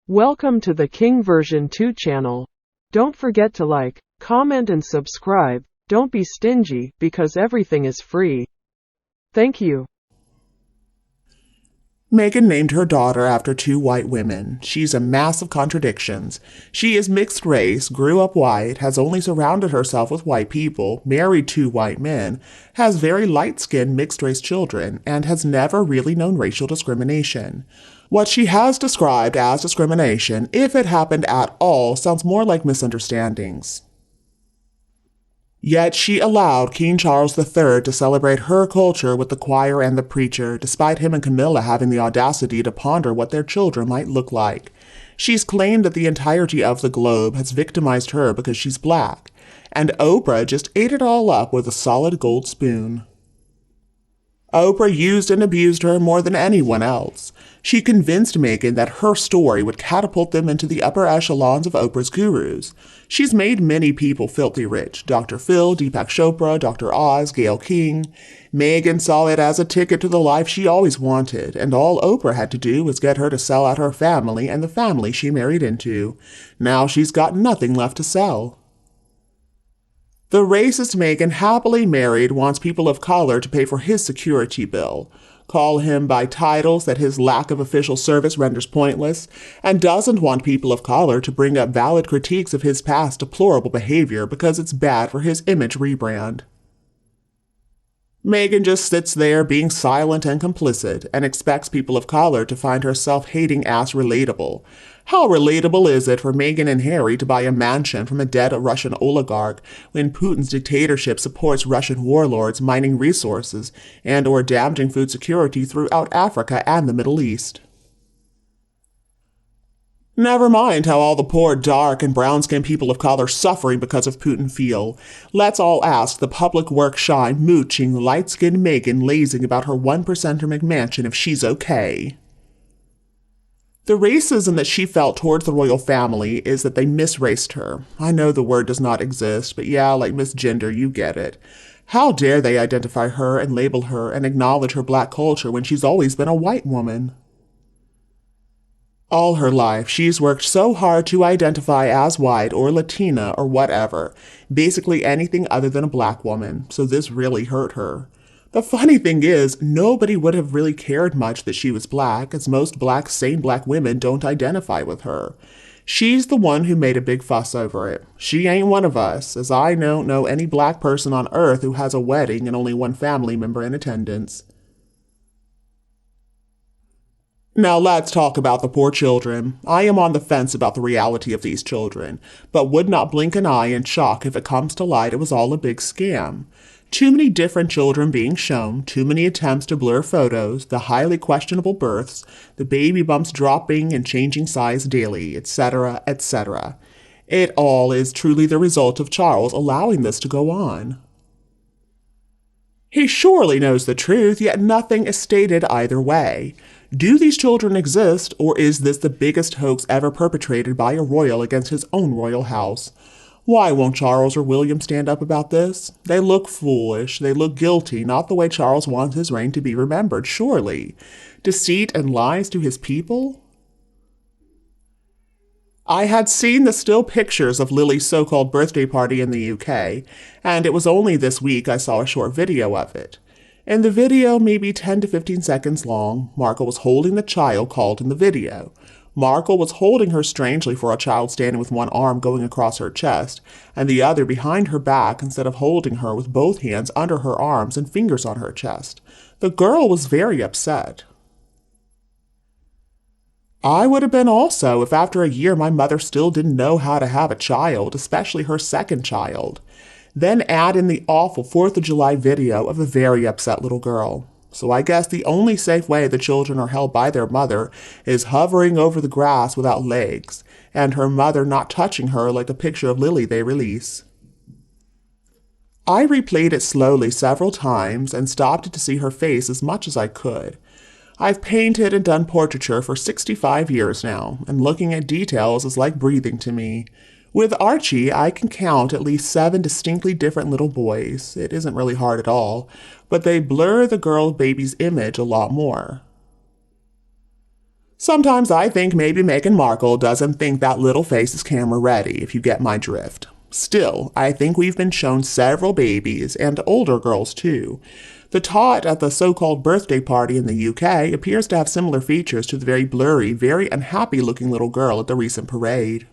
Welcome to the King version 2 channel. Don't forget to like, comment and subscribe. Don't be stingy, because everything is free. Thank you. Meghan named her daughter after two white women. She's a mass of contradictions. She is mixed race, grew up white, has only surrounded herself with white people, married two white men, has very light-skinned mixed-race children, and has never really known racial discrimination. What she has described as discrimination, if it happened at all, sounds more like misunderstandings. Yet she allowed King Charles III to celebrate her culture with the choir and the preacher, despite him and Camilla having the audacity to ponder what their children might look like. She's claimed that the entirety of the globe has victimized her because she's black, and Oprah just ate it all up with a solid gold spoon. Oprah used and abused her more than anyone else. She convinced Meghan that her story would catapult them into the upper echelons of Oprah's gurus. She's made many people filthy rich. Dr. Phil, Deepak Chopra, Dr. Oz, Gayle King. Meghan saw it as a ticket to the life she always wanted, and all Oprah had to do was get her to sell out her family and the family she married into. Now she's got nothing left to sell. The racist Meghan, happily married, wants people of color to pay for his security bill, call him by titles that his lack of official service renders pointless, and doesn't want people of color to bring up valid critiques of his past deplorable behavior because it's bad for his image rebrand. Meghan just sits there being silent and complicit and expects people of color to find her self-hating ass relatable. How relatable is it for Meghan and Harry to buy a mansion from a dead Russian oligarch when Putin's dictatorship supports Russian warlords mining resources and/or damaging food security throughout Africa and the Middle East? Never mind how all the poor dark and brown-skinned people of color suffering because of Putin feel. Let's all ask the public work shy, mooching, light-skinned Meghan lazing about her 1%er McMansion if she's okay. The racism that she felt towards the royal family is that they misraced her. I know the word does not exist, but yeah, like misgender, you get it. How dare they identify her and label her and acknowledge her black culture when she's always been a white woman? All her life, she's worked so hard to identify as white or Latina or whatever, basically anything other than a black woman, so this really hurt her. The funny thing is, nobody would have really cared much that she was black, as most sane black women don't identify with her. She's the one who made a big fuss over it. She ain't one of us, as I don't know any black person on earth who has a wedding and only one family member in attendance. Now let's talk about the poor children. I am on the fence about the reality of these children, but would not blink an eye in shock if it comes to light it was all a big scam. Too many different children being shown, too many attempts to blur photos, the highly questionable births, the baby bumps dropping and changing size daily, etc., etc. It all is truly the result of Charles allowing this to go on. He surely knows the truth, yet nothing is stated either way. Do these children exist, or is this the biggest hoax ever perpetrated by a royal against his own royal house? Why won't Charles or William stand up about this? They look foolish, they look guilty, not the way Charles wants his reign to be remembered, surely. Deceit and lies to his people? I had seen the still pictures of Lily's so-called birthday party in the UK, and it was only this week I saw a short video of it. In the video, maybe 10 to 15 seconds long, Markle was holding the child called in the video. Markle was holding her strangely for a child standing with one arm going across her chest, and the other behind her back instead of holding her with both hands under her arms and fingers on her chest. The girl was very upset. I would have been also if after a year my mother still didn't know how to have a child, especially her second child. Then add in the awful 4th of July video of a very upset little girl. So I guess the only safe way the children are held by their mother is hovering over the grass without legs, and her mother not touching her like a picture of Lily they release. I replayed it slowly several times and stopped it to see her face as much as I could. I've painted and done portraiture for 65 years now, and looking at details is like breathing to me. With Archie, I can count at least 7 distinctly different little boys. It isn't really hard at all, but they blur the girl baby's image a lot more. Sometimes I think maybe Meghan Markle doesn't think that little face is camera ready, if you get my drift. Still, I think we've been shown several babies, and older girls too. The tot at the so-called birthday party in the UK appears to have similar features to the very blurry, very unhappy-looking little girl at the recent parade.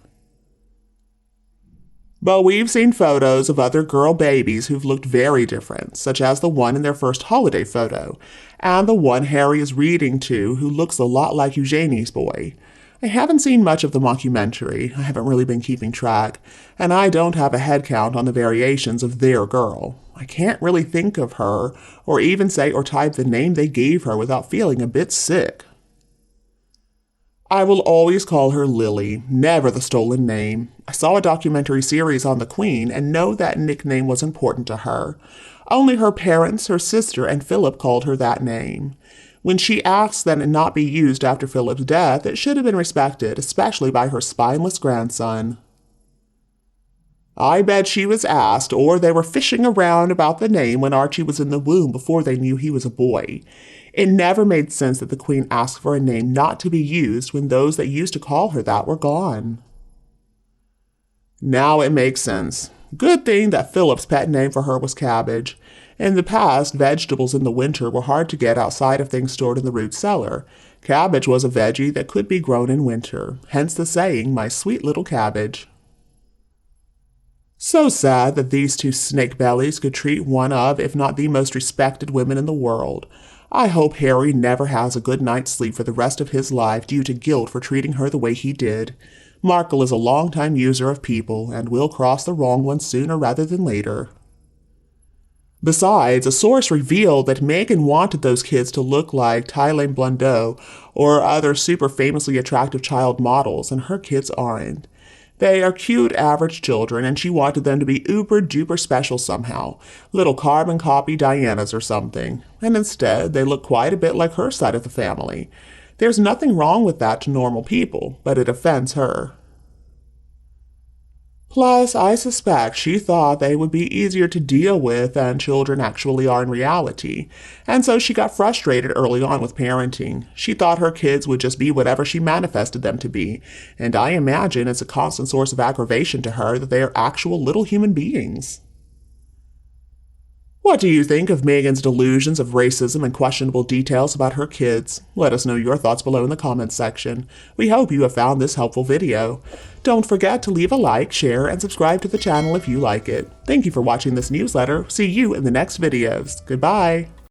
But we've seen photos of other girl babies who've looked very different, such as the one in their first holiday photo, and the one Harry is reading to who looks a lot like Eugenie's boy. I haven't seen much of the mockumentary, I haven't really been keeping track, and I don't have a head count on the variations of their girl. I can't really think of her, or even say or type the name they gave her without feeling a bit sick. I will always call her Lily, never the stolen name. I saw a documentary series on the Queen and know that nickname was important to her. Only her parents, her sister, and Philip called her that name. When she asked that it not be used after Philip's death, it should have been respected, especially by her spineless grandson. I bet she was asked, or they were fishing around about the name when Archie was in the womb before they knew he was a boy. It never made sense that the Queen asked for a name not to be used when those that used to call her that were gone. Now it makes sense. Good thing that Philip's pet name for her was Cabbage. In the past, vegetables in the winter were hard to get outside of things stored in the root cellar. Cabbage was a veggie that could be grown in winter, hence the saying, "My sweet little cabbage." So sad that these two snake bellies could treat one of, if not the most respected women in the world. I hope Harry never has a good night's sleep for the rest of his life due to guilt for treating her the way he did. Markle is a long-time user of people and will cross the wrong one sooner rather than later. Besides, a source revealed that Meghan wanted those kids to look like Tyler Blondeau or other super famously attractive child models, and her kids aren't. They are cute, average children, and she wanted them to be uber-duper special somehow, little carbon copy Dianas or something, and instead they look quite a bit like her side of the family. There's nothing wrong with that to normal people, but it offends her. Plus, I suspect she thought they would be easier to deal with than children actually are in reality, and so she got frustrated early on with parenting. She thought her kids would just be whatever she manifested them to be, and I imagine it's a constant source of aggravation to her that they are actual little human beings. What do you think of Meghan's delusions of racism and questionable details about her kids? Let us know your thoughts below in the comments section. We hope you have found this helpful video. Don't forget to leave a like, share, and subscribe to the channel if you like it. Thank you for watching this newsletter. See you in the next videos. Goodbye.